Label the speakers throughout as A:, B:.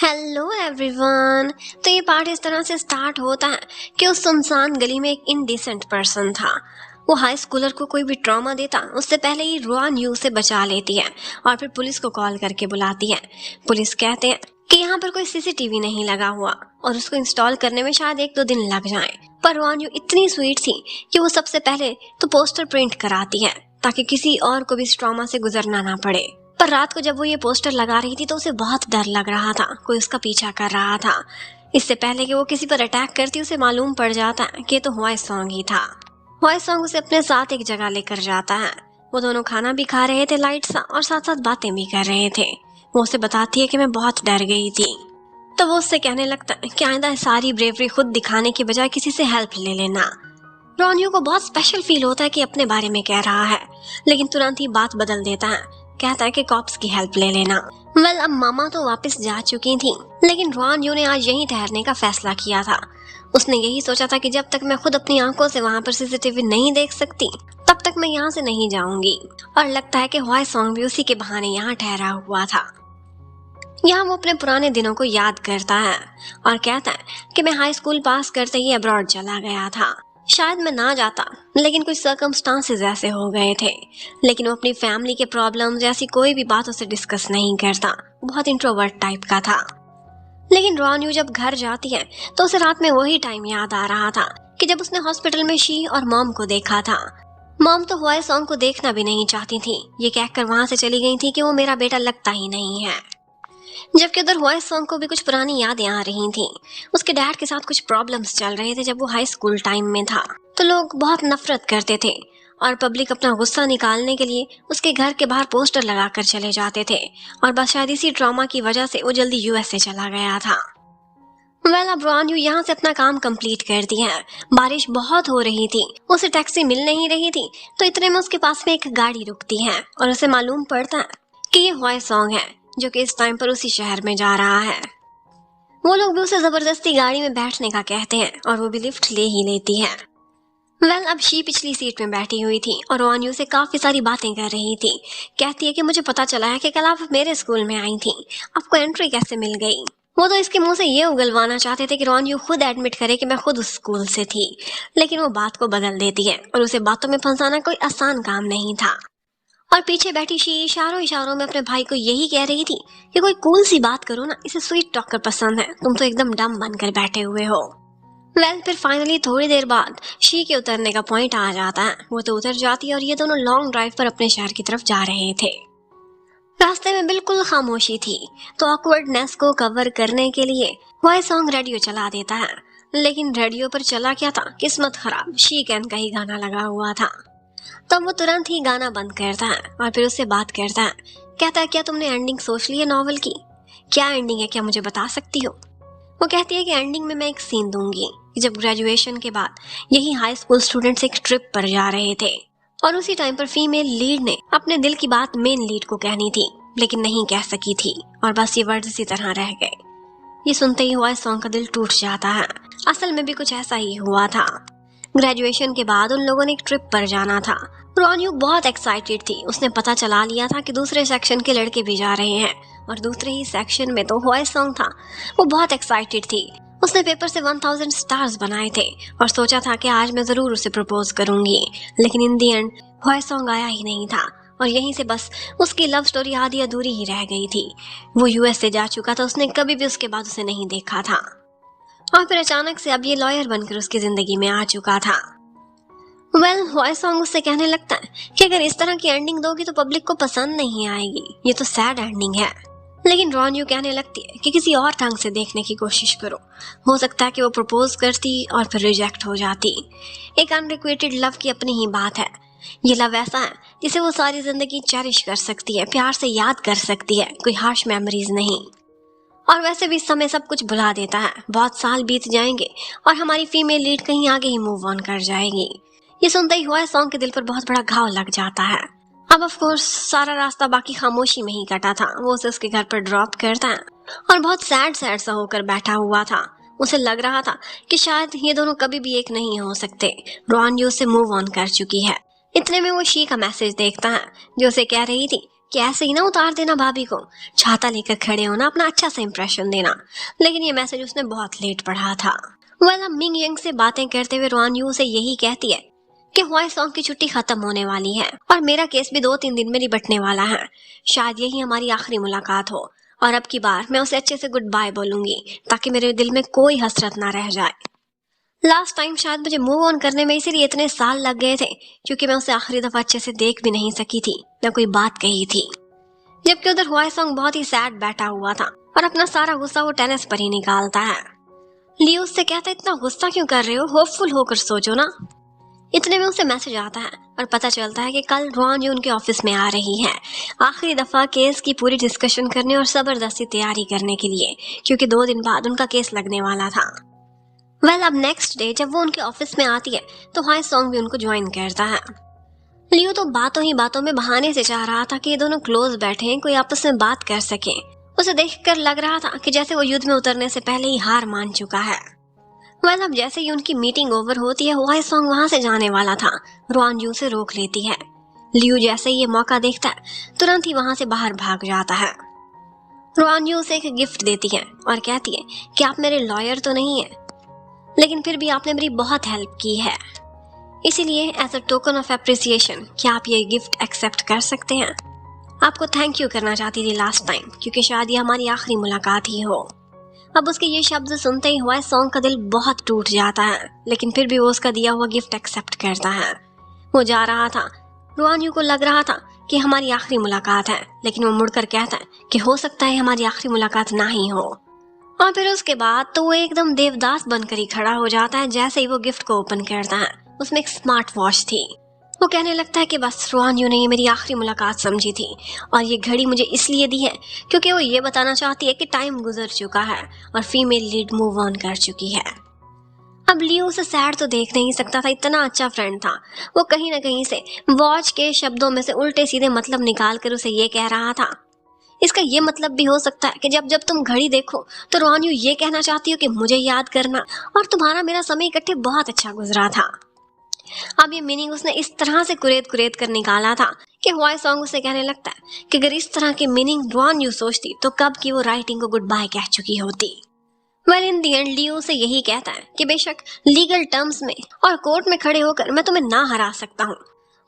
A: Hello everyone. तो ये part इस तरह से स्टार्ट होता है कि उस सुनसान गली में एक इनडिसेंट पर्सन था। वो हाई स्कूलर को कोई भी ट्रॉमा देता उससे पहले ही रुआन यू से बचा लेती है और फिर पुलिस को कॉल करके बुलाती है। पुलिस कहते हैं कि यहाँ पर कोई सीसीटीवी नहीं लगा हुआ और उसको इंस्टॉल करने में शायद 1-2 दिन लग जाए। पर रुआन यू इतनी स्वीट थी कि वो सबसे पहले तो पोस्टर प्रिंट कराती है ताकि किसी और को भी इस ट्रॉमा से गुजरना ना पड़े। पर रात को जब वो ये पोस्टर लगा रही थी तो उसे बहुत डर लग रहा था, कोई उसका पीछा कर रहा था। इससे पहले कि वो किसी पर अटैक करती उसे मालूम पड़ जाता कि ये तो हॉय सॉन्ग ही था। हॉय सॉन्ग उसे अपने साथ एक जगह लेकर जाता है। वो दोनों खाना भी खा रहे थे लाइट सा और साथ साथ बातें भी कर रहे थे। वो उसे बताती है कि मैं बहुत डर गई थी। तो वो उससे कहने लगता है कि आइंदा सारी ब्रेवरी खुद दिखाने की बजाय किसी से हेल्प ले लेना। रोनियो को बहुत स्पेशल फील होता है कि अपने बारे में कह रहा है, लेकिन तुरंत ही बात बदल देता है। कहता है कि कॉप्स की हेल्प ले लेना। अब मामा तो वापस जा चुकी थी, लेकिन रुआन यू ने आज यहीं ठहरने का फैसला किया था। उसने यही सोचा था कि जब तक मैं खुद अपनी आंखों से वहां पर सीसीटीवी नहीं देख सकती तब तक मैं यहाँ से नहीं जाऊंगी। और लगता है कि हॉय सॉन्ग भी उसी के बहाने यहाँ ठहरा हुआ था। यहाँ वो अपने पुराने दिनों को याद करता है और कहता है कि मैं हाई स्कूल पास करते ही अब्रॉड चला गया था। शायद मैं ना जाता, लेकिन कुछ सर्कमस्टांसेस ऐसे हो गए थे। लेकिन वो अपनी फैमिली के प्रॉब्लम्स जैसी कोई भी बात उसे डिस्कस नहीं करता। बहुत इंट्रोवर्ट टाइप का था। लेकिन रोनियो जब घर जाती है तो उसे रात में वही टाइम याद आ रहा था कि जब उसने हॉस्पिटल में शी और मॉम को देखा था। मॉम तो हॉय सॉन्ग को देखना भी नहीं चाहती थी, ये कहकर वहां से चली गई थी कि वो मेरा बेटा लगता ही नहीं है। जबकि उधर हॉय सॉन्ग को भी कुछ पुरानी यादें आ रही थी। उसके डैड के साथ कुछ प्रॉब्लम्स चल रहे थे जब वो हाई स्कूल टाइम में था। तो लोग बहुत नफरत करते थे और पब्लिक अपना गुस्सा निकालने के लिए उसके घर के बाहर पोस्टर लगाकर चले जाते थे। और बस शायद इसी ट्रॉमा की वजह से वो जल्दी यूएसए चला गया था। अब रुआन यू यहाँ से अपना काम कंप्लीट करती है। बारिश बहुत हो रही थी, उसे टैक्सी मिल नहीं रही थी। तो इतने में उसके पास में एक गाड़ी रुकती है और उसे मालूम पड़ता है कि ये हॉय सॉन्ग है जो कि इस टाइम पर उसी शहर में जा रहा है। वो लोग भी उसे जबरदस्ती गाड़ी में बैठने का कहते हैं और वो भी लिफ्ट ले ही लेती है। अब शी पिछली सीट में बैठी हुई थी और रोनियो से काफी सारी बातें कर रही थी। कहती है कि मुझे पता चला है कि कल आप मेरे स्कूल में आई थी, आपको एंट्री कैसे मिल गई। वो तो इसके मुंह से ये उगलवाना चाहते थे कि रोनियो खुद एडमिट करे कि मैं खुद उस स्कूल से थी, लेकिन वो बात को बदल देती है और उसे बातों में फंसाना कोई आसान काम नहीं था। और पीछे बैठी शी इशारों इशारों में अपने भाई को यही कह रही थी कि कोई कूल सी बात करो ना, इसे स्वीट टॉकर पसंद है, तुम तो एकदम डम बनकर बैठे हुए हो। फिर फाइनली थोड़ी देर बाद शी के उतरने का पॉइंट आ जाता है। वो तो उतर जाती है और ये दोनों लॉन्ग ड्राइव पर अपने शहर की तरफ जा रहे थे। रास्ते में बिल्कुल खामोशी थी, तो ऑकवर्डनेस को कवर करने के लिए हॉय सॉन्ग रेडियो चला देता है। लेकिन रेडियो पर चला क्या था, किस्मत खराब, शी कैन का ही गाना लगा हुआ था। तब वो तुरंत ही गाना बंद करता है और फिर उससे बात करता है। कहता है क्या तुमने एंडिंग सोच ली है नॉवेल की? क्या एंडिंग है, क्या मुझे बता सकती हो? वो कहती है कि एंडिंग में मैं एक सीन दूंगी कि जब ग्रेजुएशन के बाद यही हाई स्कूल स्टूडेंट्स एक ट्रिप पर जा रहे थे और उसी टाइम पर फीमेल लीड ने अपने दिल की बात मेन लीड को कहनी थी, लेकिन नहीं कह सकी थी और बस ये वर्ड इसी तरह रह गए। ये सुनते ही हॉय सॉन्ग का दिल टूट जाता है। असल में भी कुछ ऐसा ही हुआ था। ग्रेजुएशन के बाद उन लोगों ने एक ट्रिप पर जाना था। रोनियो बहुत एक्साइटेड थी। उसने पता चला लिया था कि दूसरे सेक्शन के लड़के भी जा रहे हैं और दूसरे ही सेक्शन में तो हॉय सॉन्ग था। वो बहुत एक्साइटेड थी। उसने पेपर से 1000 स्टार्स बनाए थे और सोचा था कि आज मैं जरूर उसे प्रपोज करूंगी, लेकिन इन दी एंड हॉय सॉन्ग आया ही नहीं था और यहीं से बस उसकी लव स्टोरी आधी अधूरी ही रह गई थी। वो यूएस से जा चुका था, उसने कभी भी उसके बाद उसे नहीं देखा था और फिर अचानक से अब ये लॉयर बनकर उसकी जिंदगी में आ चुका था। हॉय सॉन्ग उससे कहने लगता है कि अगर इस तरह की एंडिंग दोगी तो पब्लिक को पसंद नहीं आएगी, ये तो सैड एंडिंग है। लेकिन रोनियो कहने लगती है कि किसी और ढंग से देखने की कोशिश करो, हो सकता है कि वो प्रपोज करती और फिर रिजेक्ट हो जाती। एक अनरिक्वेटेड लव की अपनी ही बात है। ये लव ऐसा है जिसे वो सारी जिंदगी चेरिश कर सकती है, प्यार से याद कर सकती है, कोई हार्श मेमोरीज नहीं। और वैसे भी समय सब कुछ भुला देता है। बहुत साल बीत जाएंगे और हमारी फीमेल लीड कहीं आगे ही मूव ऑन कर जाएगी। ये सुनते ही हॉय सॉन्ग के दिल पर बहुत बड़ा घाव लग जाता है। अब ऑफ कोर्स सारा रास्ता बाकी खामोशी में ही कटा था। वो उसे उसके घर पर ड्रॉप करता है और बहुत सैड सैड सा होकर बैठा हुआ था। उसे लग रहा था कि शायद ये दोनों कभी भी एक नहीं हो सकते। रोनियो से मूव ऑन कर चुकी है। इतने में वो शी का मैसेज देखता है जो उसे कह रही थी कि ऐसे ही ना उतार देना भाभी को, छाता लेकर खड़े होना, अपना अच्छा सा इंप्रेशन देना। लेकिन ये मैसेज उसने बहुत लेट पढ़ा था। वेल, अब मिंग यंग से बातें करते हुए रुआन यू से यही कहती है कि हुआई सॉन्ग की छुट्टी खत्म होने वाली है और मेरा केस भी 2-3 दिन में निपटने वाला है। शायद यही हमारी आखिरी मुलाकात हो और अब की बार मैं उसे अच्छे से गुड बाय बोलूंगी ताकि मेरे दिल में कोई हसरत ना रह जाए। लास्ट टाइम शायद मुझे मूव ऑन करने में इसीलिए इतने साल लग गए थे क्योंकि मैं उसे आखिरी दफा अच्छे से देख भी नहीं सकी थी, न कोई बात कही थी। जबकि उधर हुआई सॉन्ग बहुत ही सैड बैठा हुआ था और अपना सारा गुस्सा वो टेनिस पर ही निकालता है। लियो उससे कहता है, इतना गुस्सा क्यों कर रहे हो, होपफुल होकर सोचो ना। इतने में उसे मैसेज आता है और पता चलता है कि कल रुआन यू उनके ऑफिस में आ रही है, आखिरी दफा केस की पूरी डिस्कशन करने और जबरदस्ती तैयारी करने के लिए, क्योंकि 2 दिन बाद उनका केस लगने वाला था। वेल, अब नेक्स्ट डे जब वो उनके ऑफिस में आती है तो हुआई सॉन्ग भी उनको ज्वाइन करता है। लियो तो बातों ही बातों में बहाने से चाह रहा था कि ये दोनों क्लोज बैठे हैं, कोई आपस में बात कर सके। उसे देखकर लग रहा था कि जैसे वो युद्ध में उतरने से पहले ही हार मान चुका है। वेल, अब जैसे ही उनकी मीटिंग ओवर होती है, हुआई सॉन्ग वहां से जाने वाला था, रुआन यू से रोक लेती है। लियो जैसे ही ये मौका देखता है तुरंत ही वहां से बाहर भाग जाता है। रुआन यू उसे एक गिफ्ट देती है और कहती है कि आप मेरे लॉयर तो नहीं है, लेकिन फिर भी आपने मेरी बहुत हेल्प की है, इसीलिए as a token of appreciation क्या आप ये गिफ्ट एक्सेप्ट कर सकते हैं। आपको थैंक यू करना चाहती थी लास्ट टाइम क्योंकि शायद ये हमारी आखिरी मुलाकात ही हो। अब उसके ये शब्द सुनते ही हुआ सॉन्ग का दिल बहुत टूट जाता है, लेकिन फिर भी वो उसका दिया हुआ गिफ्ट एक्सेप्ट करता है। वो जा रहा था, रुआन यू को लग रहा था कि हमारी आखिरी मुलाकात है, लेकिन वो मुड़कर कहता है कि हो सकता है हमारी आखिरी मुलाकात ना ही हो। और फिर उसके बाद तो वो एकदम देवदास बनकर ही खड़ा हो जाता है जैसे ही वो गिफ्ट को ओपन करता है। उसमें एक स्मार्ट वॉच थी। वो कहने लगता है कि बस रुआन यू ने ये मेरी आखिरी मुलाकात समझी थी और ये घड़ी मुझे इसलिए दी है क्योंकि वो ये बताना चाहती है कि टाइम गुजर चुका है और फीमेल लीड मूव ऑन कर चुकी है। अब लियो उसे सैड तो देख नहीं सकता था, इतना अच्छा फ्रेंड था। वो कहीं ना कहीं से वॉच के शब्दों में से उल्टे सीधे मतलब निकाल कर उसे ये कह रहा था। इसका ये मतलब भी हो सकता है कि जब जब तुम घड़ी देखो तो रुआन यू ये कहना चाहती हो कि मुझे याद करना और तुम्हारा मेरा समय इकट्ठे बहुत अच्छा गुजरा था। अब ये मीनिंग उसने इस तरह से कुरेद कर निकाला था कि हुआई सॉन्ग उसे कहने लगता है कि अगर इस तरह की मीनिंग रुआन यू सोचती तो कब की वो राइटिंग को गुड बाय कह चुकी होती। वेल, इन दी एंड लियो से यही कहता है कि बेशक लीगल टर्म्स में और कोर्ट में खड़े होकर मैं तुम्हें ना हरा सकता हूँ,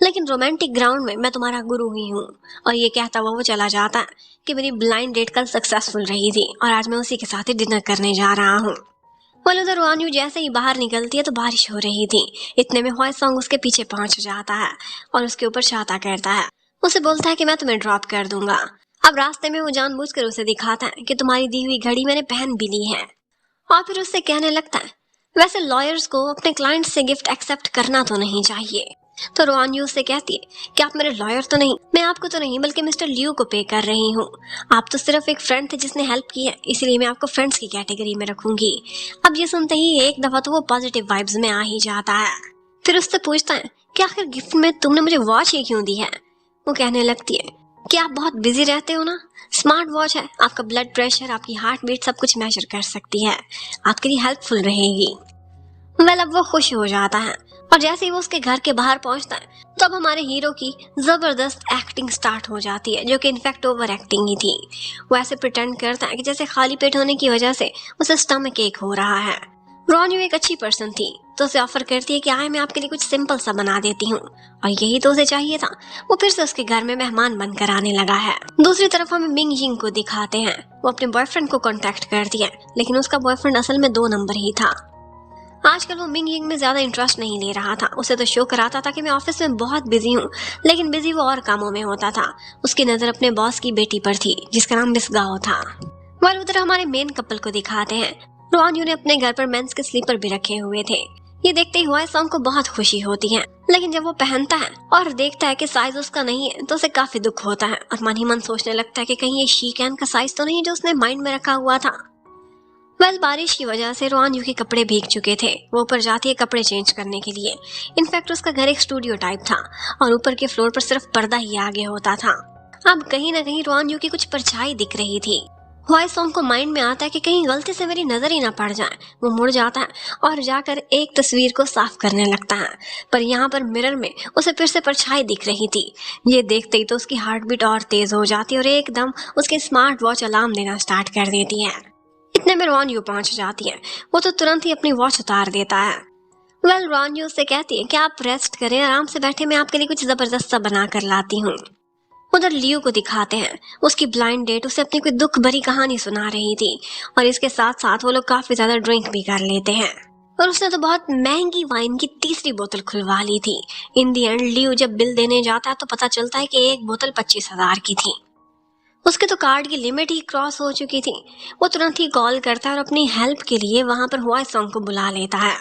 A: लेकिन रोमांटिक ग्राउंड में मैं तुम्हारा गुरु ही हूँ। और ये कहता हुआ वो चला जाता है कि मेरी ब्लाइंड डेट कल सक्सेसफुल रही थी और आज मैं उसी के साथ ही डिनर करने जा रहा हूँ। वेल, उधर रुआन यू जैसे ही बाहर निकलती है तो बारिश हो रही थी। इतने में हुआई सॉन्ग उसके पीछे पहुंच जाता है और उसके ऊपर छाता करता है। उसे बोलता है कि मैं तुम्हें ड्रॉप कर दूंगा। अब रास्ते में वो जानबूझकर उसे दिखाता है कि तुम्हारी दी हुई घड़ी मैंने पहन भी ली है और फिर उससे कहने लगता है वैसे लॉयर्स को अपने क्लाइंट से गिफ्ट एक्सेप्ट करना तो नहीं चाहिए। तो रुआन यू से कहती है कि आप मेरे लॉयर तो नहीं, मैं आपको तो नहीं बल्कि मिस्टर लियो को पे कर रही हूँ। आप तो सिर्फ एक फ्रेंड थे जिसने हेल्प की है, इसलिए मैं आपको फ्रेंड्स की कैटेगरी में रखूंगी। अब ये सुनते ही एक दफा तो वो पॉजिटिव वाइब्स में आ ही जाता है। फिर उससे पूछता है कि आखिर गिफ्ट में तुमने मुझे वॉच ही क्यों दी है। वो कहने लगती है कि आप बहुत बिजी रहते हो ना, स्मार्ट वॉच है, आपका ब्लड प्रेशर, आपकी हार्ट बीट सब कुछ मेजर कर सकती है, आपके लिए हेल्पफुल रहेगी। वेल, अब वो खुश हो जाता है और जैसे ही वो उसके घर के बाहर पहुंचता है तो अब हमारे हीरो की जबरदस्त एक्टिंग स्टार्ट हो जाती है, जो कि इनफैक्ट ओवर एक्टिंग ही थी। वो ऐसे प्रिटेंड करता है कि जैसे खाली पेट होने की वजह से उसे स्टमक एक हो रहा है। रुआन यू एक अच्छी पर्सन थी तो उसे ऑफर करती है कि आए मैं आपके लिए कुछ सिंपल सा बना देती हूँ, और यही तो उसे चाहिए था। वो फिर से उसके घर में मेहमान बनकर आने लगा है। दूसरी तरफ हमें मिंग यिंग को दिखाते हैं। वो अपने बॉयफ्रेंड को कॉन्टेक्ट करती है, लेकिन उसका बॉयफ्रेंड असल में 2 नंबर ही था। आजकल वो मिंग यिंग में ज्यादा इंटरेस्ट नहीं ले रहा था। उसे तो शो कराता था कि मैं ऑफिस में बहुत बिजी हूँ, लेकिन बिजी वो और कामों में होता था। उसकी नजर अपने बॉस की बेटी पर थी जिसका नाम मिस गाओ था। वह उधर हमारे मेन कपल को दिखाते हैं। रुआन यू ने अपने घर पर मेंस के स्लीपर भी रखे हुए थे। ये देखते ही हुआ सॉन्ग को बहुत खुशी होती है, लेकिन जब वो पहनता है और देखता है कि साइज उसका नहीं है तो उसे काफी दुख होता है और मन ही मन सोचने लगता है कि कहीं ये शीकैन का साइज तो नहीं जो उसने माइंड में रखा हुआ था। वेल, बारिश की वजह से रुआन यू के कपड़े भीग चुके थे। वो ऊपर जाती है कपड़े चेंज करने के लिए। इनफैक्ट उसका घर एक स्टूडियो टाइप था और ऊपर के फ्लोर पर सिर्फ पर्दा ही आगे होता था। अब कहीं ना कहीं रुआन यू की कुछ परछाई दिख रही थी। हुआई सॉन्ग को माइंड में आता है कि कहीं गलती से मेरी नजर ही ना पड़ जाए। वो मुड़ जाता है और जाकर एक तस्वीर को साफ करने लगता है, पर यहाँ पर मिरर में उसे फिर से परछाई दिख रही थी। ये देखते ही तो उसकी हार्ट बीट और तेज हो जाती है और एकदम उसके स्मार्ट वॉच अलार्म देना स्टार्ट कर देती है। इतने में रॉन यू पहुंच जाती है। वो तो तुरंत ही अपनी वॉच उतार देता है। रॉन यू से कहती है कि आप रेस्ट करें, आराम से बैठे, मैं आपके लिए कुछ जबरदस्त सा बना कर लाती हूँ। उधर लियो को दिखाते हैं। उसकी ब्लाइंड डेट उसे अपनी कोई दुख भरी कहानी सुना रही थी और इसके साथ साथ वो लोग काफी ज्यादा ड्रिंक भी कर लेते हैं और उसने तो बहुत महंगी वाइन की तीसरी बोतल खुलवा ली थी। इन दी एंड लियो जब बिल देने जाता है तो पता चलता है कि एक बोतल 25,000 की थी। उसके तो कार्ड की लिमिट ही क्रॉस हो चुकी थी। वो तुरंत ही कॉल करता है और अपनी हेल्प के लिए वहां पर हुआई सॉन्ग को बुला लेता है।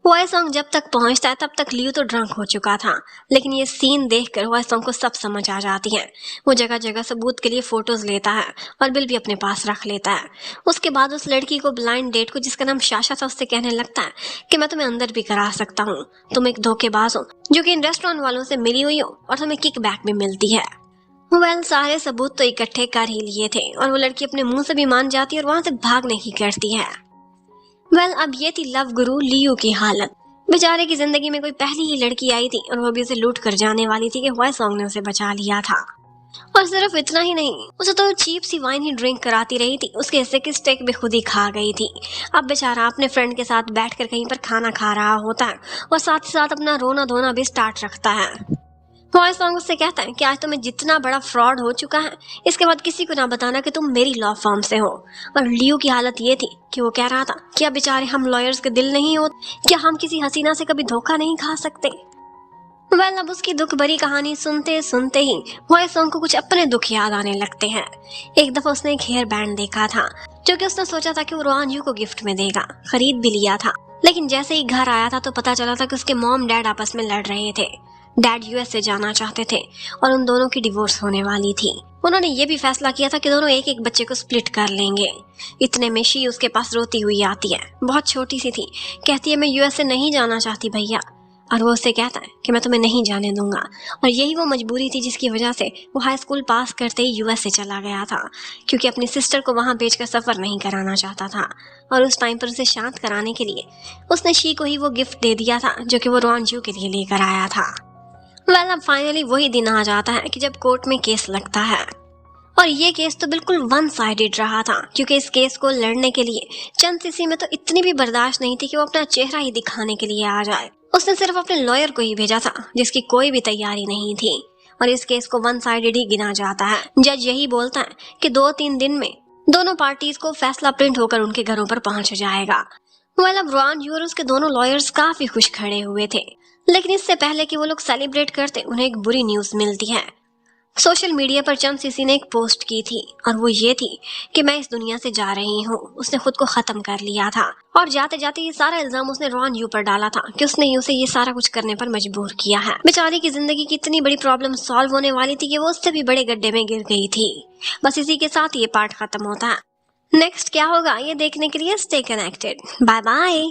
A: हुआई सॉन्ग जब तक पहुंचता है तब तक लियो तो ड्रंक हो चुका था, लेकिन ये सीन देखकर हुआई सॉन्ग को सब समझ आ जाती है। वो जगह जगह सबूत के लिए फोटोज लेता है और बिल भी अपने पास रख लेता है। उसके बाद उस लड़की को ब्लाइंड डेट को, जिसका नाम शाशा था, उससे कहने लगता है कि मैं तुम्हें अंदर भी करा सकता हूँ, तुम एक धोखेबाज हो जो कि इन रेस्टोरेंट वालों से मिली हुई हो और तुम्हें किक बैक भी मिलती है। सारे सबूत तो इकट्ठे कर ही लिए थे और वो लड़की अपने मुंह से भी मान जाती है और वहां से भागने की करती है। अब ये थी लव गुरु लियो की हालत। बेचारे की जिंदगी में कोई पहली ही लड़की आई थी और वो भी उसे लूट कर जाने वाली थी कि हुआई सॉन्ग ने उसे बचा लिया था। और सिर्फ इतना ही नहीं, उसे तो चीप सी वाइन ही ड्रिंक कराती रही थी। उसके हिस्से की स्टेक भी खुद ही खा गई थी। अब बेचारा अपने फ्रेंड के साथ बैठकर कहीं पर खाना खा रहा होता है और साथ ही साथ अपना रोना धोना भी स्टार्ट रखता है। हुआई सॉन्ग उससे कहता है कि आज तुम्हें जितना बड़ा फ्रॉड हो चुका है, इसके बाद किसी को ना बताना कि तुम मेरी लॉ फर्म से हो। और लियो की हालत ये थी कि वो कह रहा था, क्या बेचारे हम लॉयर्स के दिल नहीं हो? क्या हम किसी हसीना से कभी धोखा नहीं खा सकते? अब उसकी दुख भरी कहानी सुनते सुनते ही हुआई सॉन्ग को कुछ अपने दुख याद आने लगते हैं। एक दफा उसने एक हेयर बैंड देखा था जो कि उसने सोचा था कि वो रॉन यू को गिफ्ट में देगा। खरीद भी लिया था, लेकिन जैसे ही घर आया था तो पता चला था कि उसके मॉम डैड आपस में लड़ रहे थे। डैड यूएस से जाना चाहते थे और उन दोनों की डिवोर्स होने वाली थी। उन्होंने ये भी फैसला किया था कि दोनों एक एक बच्चे को स्प्लिट कर लेंगे। इतने में शी उसके पास रोती हुई आती है। बहुत छोटी सी थी। कहती है, मैं यूएस से नहीं जाना चाहती भैया। और वो उससे कहता है कि मैं तुम्हें नहीं जाने दूंगा। और यही वो मजबूरी थी जिसकी वजह से वो हाई स्कूल पास करते ही यूएस से चला गया था, क्योंकि अपनी सिस्टर को वहां भेजकर सफर नहीं कराना चाहता था। और उस टाइम पर उसे शांत कराने के लिए उसने शी को ही वो गिफ्ट दे दिया था जो कि वो रॉन यू के लिए लेकर आया था। अब फाइनली वही दिन आ जाता है कि जब कोर्ट में केस लगता है। और ये केस तो बिल्कुल वन साइडेड रहा था, क्योंकि इस केस को लड़ने के लिए चंद सीसी में तो इतनी भी बर्दाश्त नहीं थी कि वो अपना चेहरा ही दिखाने के लिए आ जाए। उसने सिर्फ अपने लॉयर को ही भेजा था जिसकी कोई भी तैयारी नहीं थी। और इस केस को वन साइडेड ही गिना जाता है। जज यही बोलता है कि 2-3 दिन में दोनों पार्टीज को फैसला प्रिंट होकर उनके घरों पर पहुंच जाएगा। अब रॉन यू और उसके दोनों लॉयर्स काफी खुश खड़े हुए थे, लेकिन इससे पहले कि वो लोग सेलिब्रेट करते उन्हें एक बुरी न्यूज मिलती है। सोशल मीडिया पर चंद सीसी ने एक पोस्ट की थी और वो ये थी कि मैं इस दुनिया से जा रही हूँ। उसने खुद को खत्म कर लिया था और जाते जाते ये सारा इल्जाम उसने रॉन यू पर डाला था कि उसने ही उसे ये सारा कुछ करने पर मजबूर किया है। बेचारी की जिंदगी की इतनी बड़ी प्रॉब्लम सॉल्व होने वाली थी कि वो उससे भी बड़े गड्ढे में गिर गई थी। बस इसी के साथ ये पार्ट खत्म होता है। नेक्स्ट क्या होगा ये देखने के लिए स्टे कनेक्टेड। Bye bye.